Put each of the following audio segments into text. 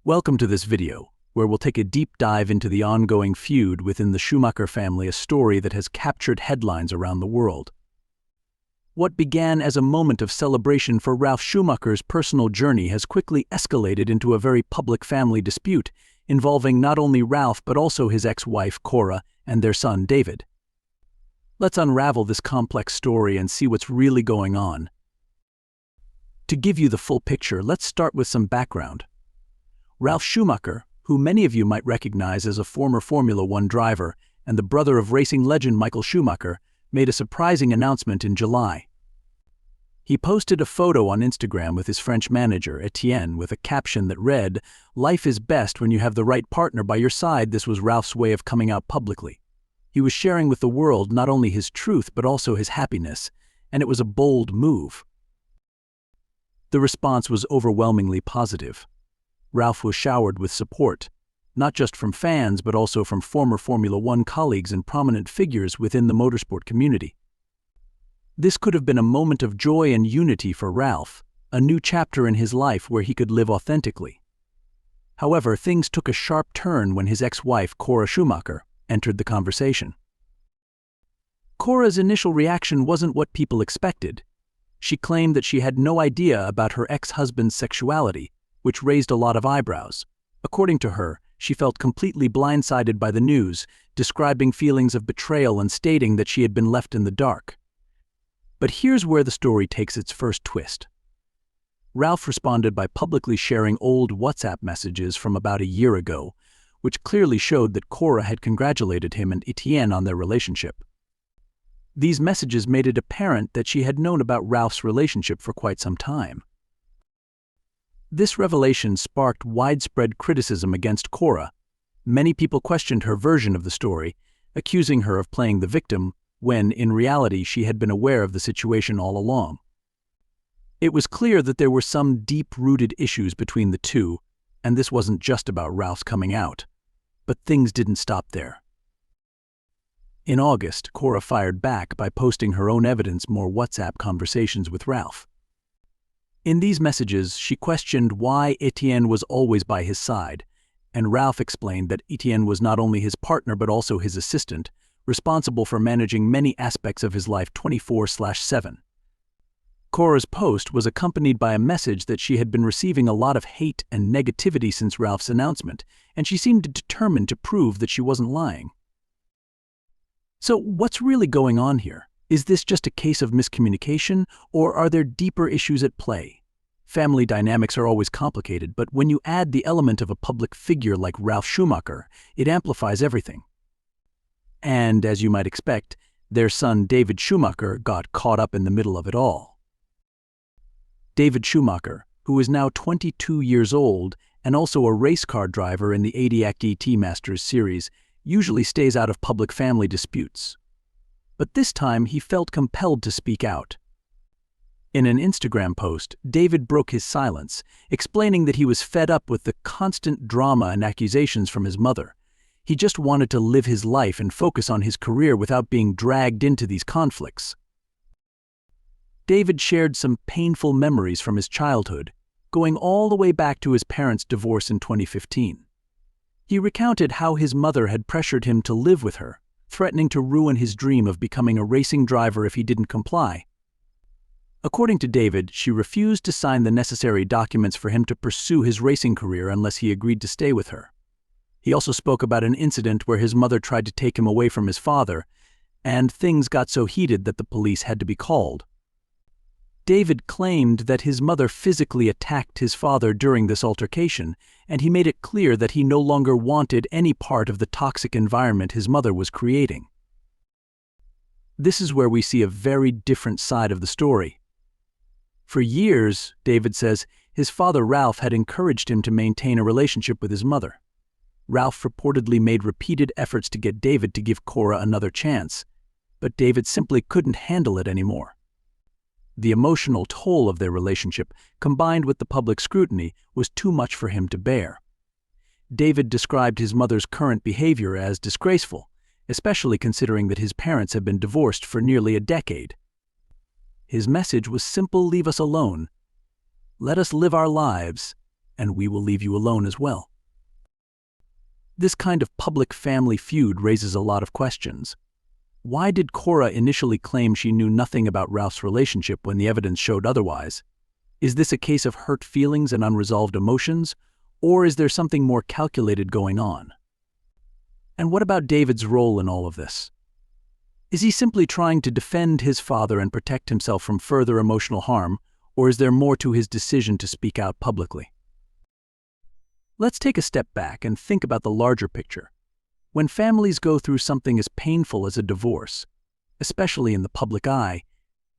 Welcome to this video, where we'll take a deep dive into the ongoing feud within the Schumacher family, a story that has captured headlines around the world. What began as a moment of celebration for Ralf Schumacher's personal journey has quickly escalated into a very public family dispute, involving not only Ralf but also his ex-wife Cora and their son David. Let's unravel this complex story and see what's really going on. To give you the full picture, let's start with some background. Ralf Schumacher, who many of you might recognize as a former Formula One driver and the brother of racing legend Michael Schumacher, made a surprising announcement in July. He posted a photo on Instagram with his French manager, Etienne, with a caption that read, "Life is best when you have the right partner by your side." This was Ralf's way of coming out publicly. He was sharing with the world not only his truth but also his happiness, and it was a bold move. The response was overwhelmingly positive. Ralf was showered with support, not just from fans but also from former Formula One colleagues and prominent figures within the motorsport community. This could have been a moment of joy and unity for Ralf, a new chapter in his life where he could live authentically. However, things took a sharp turn when his ex-wife, Cora Schumacher, entered the conversation. Cora's initial reaction wasn't what people expected. She claimed that she had no idea about her ex-husband's sexuality, which raised a lot of eyebrows. According to her, she felt completely blindsided by the news, describing feelings of betrayal and stating that she had been left in the dark. But here's where the story takes its first twist. Ralf responded by publicly sharing old WhatsApp messages from about a year ago, which clearly showed that Cora had congratulated him and Etienne on their relationship. These messages made it apparent that she had known about Ralf's relationship for quite some time. This revelation sparked widespread criticism against Cora. Many people questioned her version of the story, accusing her of playing the victim when, in reality, she had been aware of the situation all along. It was clear that there were some deep-rooted issues between the two, and this wasn't just about Ralph's coming out. But things didn't stop there. In August, Cora fired back by posting her own evidence, more WhatsApp conversations with Ralf. In these messages, she questioned why Etienne was always by his side, and Ralf explained that Etienne was not only his partner but also his assistant, responsible for managing many aspects of his life 24/7. Cora's post was accompanied by a message that she had been receiving a lot of hate and negativity since Ralf's announcement, and she seemed determined to prove that she wasn't lying. So what's really going on here? Is this just a case of miscommunication, or are there deeper issues at play? Family dynamics are always complicated, but when you add the element of a public figure like Ralf Schumacher, it amplifies everything. And, as you might expect, their son David Schumacher got caught up in the middle of it all. David Schumacher, who is now 22 years old and also a race car driver in the 80 GT Masters series, usually stays out of public family disputes. But this time he felt compelled to speak out. In an Instagram post, David broke his silence, explaining that he was fed up with the constant drama and accusations from his mother. He just wanted to live his life and focus on his career without being dragged into these conflicts. David shared some painful memories from his childhood, going all the way back to his parents' divorce in 2015. He recounted how his mother had pressured him to live with her, threatening to ruin his dream of becoming a racing driver if he didn't comply. According to David, she refused to sign the necessary documents for him to pursue his racing career unless he agreed to stay with her. He also spoke about an incident where his mother tried to take him away from his father, and things got so heated that the police had to be called. David claimed that his mother physically attacked his father during this altercation, and he made it clear that he no longer wanted any part of the toxic environment his mother was creating. This is where we see a very different side of the story. For years, David says, his father Ralf had encouraged him to maintain a relationship with his mother. Ralf reportedly made repeated efforts to get David to give Cora another chance, but David simply couldn't handle it anymore. The emotional toll of their relationship, combined with the public scrutiny, was too much for him to bear. David described his mother's current behavior as disgraceful, especially considering that his parents had been divorced for nearly a decade. His message was simple: leave us alone. Let us live our lives, and we will leave you alone as well. This kind of public family feud raises a lot of questions. Why did Cora initially claim she knew nothing about Ralph's relationship when the evidence showed otherwise? Is this a case of hurt feelings and unresolved emotions, or is there something more calculated going on? And what about David's role in all of this? Is he simply trying to defend his father and protect himself from further emotional harm, or is there more to his decision to speak out publicly? Let's take a step back and think about the larger picture. When families go through something as painful as a divorce, especially in the public eye,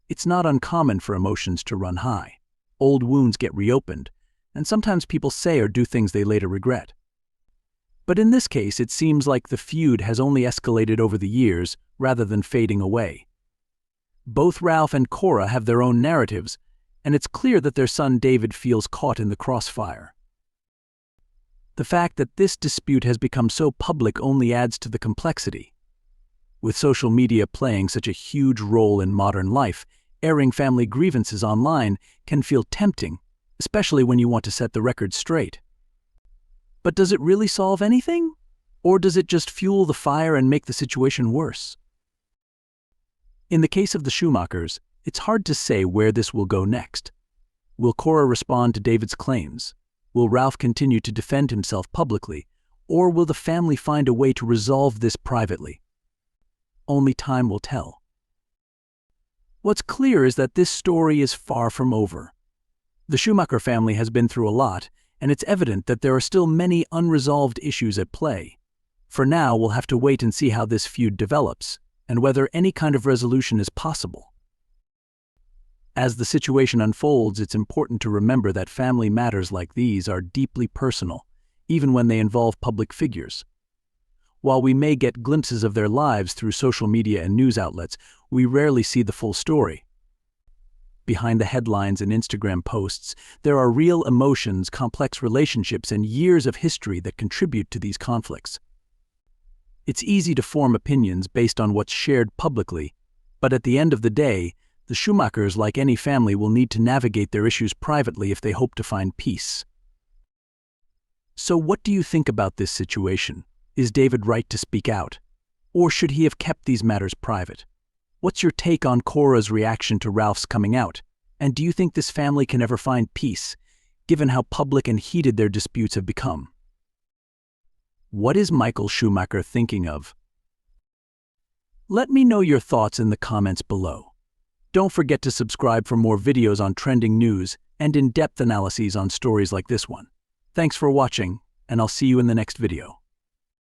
it's not uncommon for emotions to run high. Old wounds get reopened, and sometimes people say or do things they later regret. But in this case, it seems like the feud has only escalated over the years rather than fading away. Both Ralf and Cora have their own narratives, and it's clear that their son David feels caught in the crossfire. The fact that this dispute has become so public only adds to the complexity. With social media playing such a huge role in modern life, airing family grievances online can feel tempting, especially when you want to set the record straight. But does it really solve anything? Or does it just fuel the fire and make the situation worse? In the case of the Schumachers, it's hard to say where this will go next. Will Cora respond to David's claims? Will Ralf continue to defend himself publicly, or will the family find a way to resolve this privately? Only time will tell. What's clear is that this story is far from over. The Schumacher family has been through a lot, and it's evident that there are still many unresolved issues at play. For now, we'll have to wait and see how this feud develops, and whether any kind of resolution is possible. As the situation unfolds, it's important to remember that family matters like these are deeply personal, even when they involve public figures. While we may get glimpses of their lives through social media and news outlets, we rarely see the full story. Behind the headlines and Instagram posts, there are real emotions, complex relationships, and years of history that contribute to these conflicts. It's easy to form opinions based on what's shared publicly, but at the end of the day, the Schumachers, like any family, will need to navigate their issues privately if they hope to find peace. So what do you think about this situation? Is David right to speak out? Or should he have kept these matters private? What's your take on Cora's reaction to Ralph's coming out? And do you think this family can ever find peace, given how public and heated their disputes have become? What is Michael Schumacher thinking of? Let me know your thoughts in the comments below. Don't forget to subscribe for more videos on trending news and in-depth analyses on stories like this one. Thanks for watching, and I'll see you in the next video.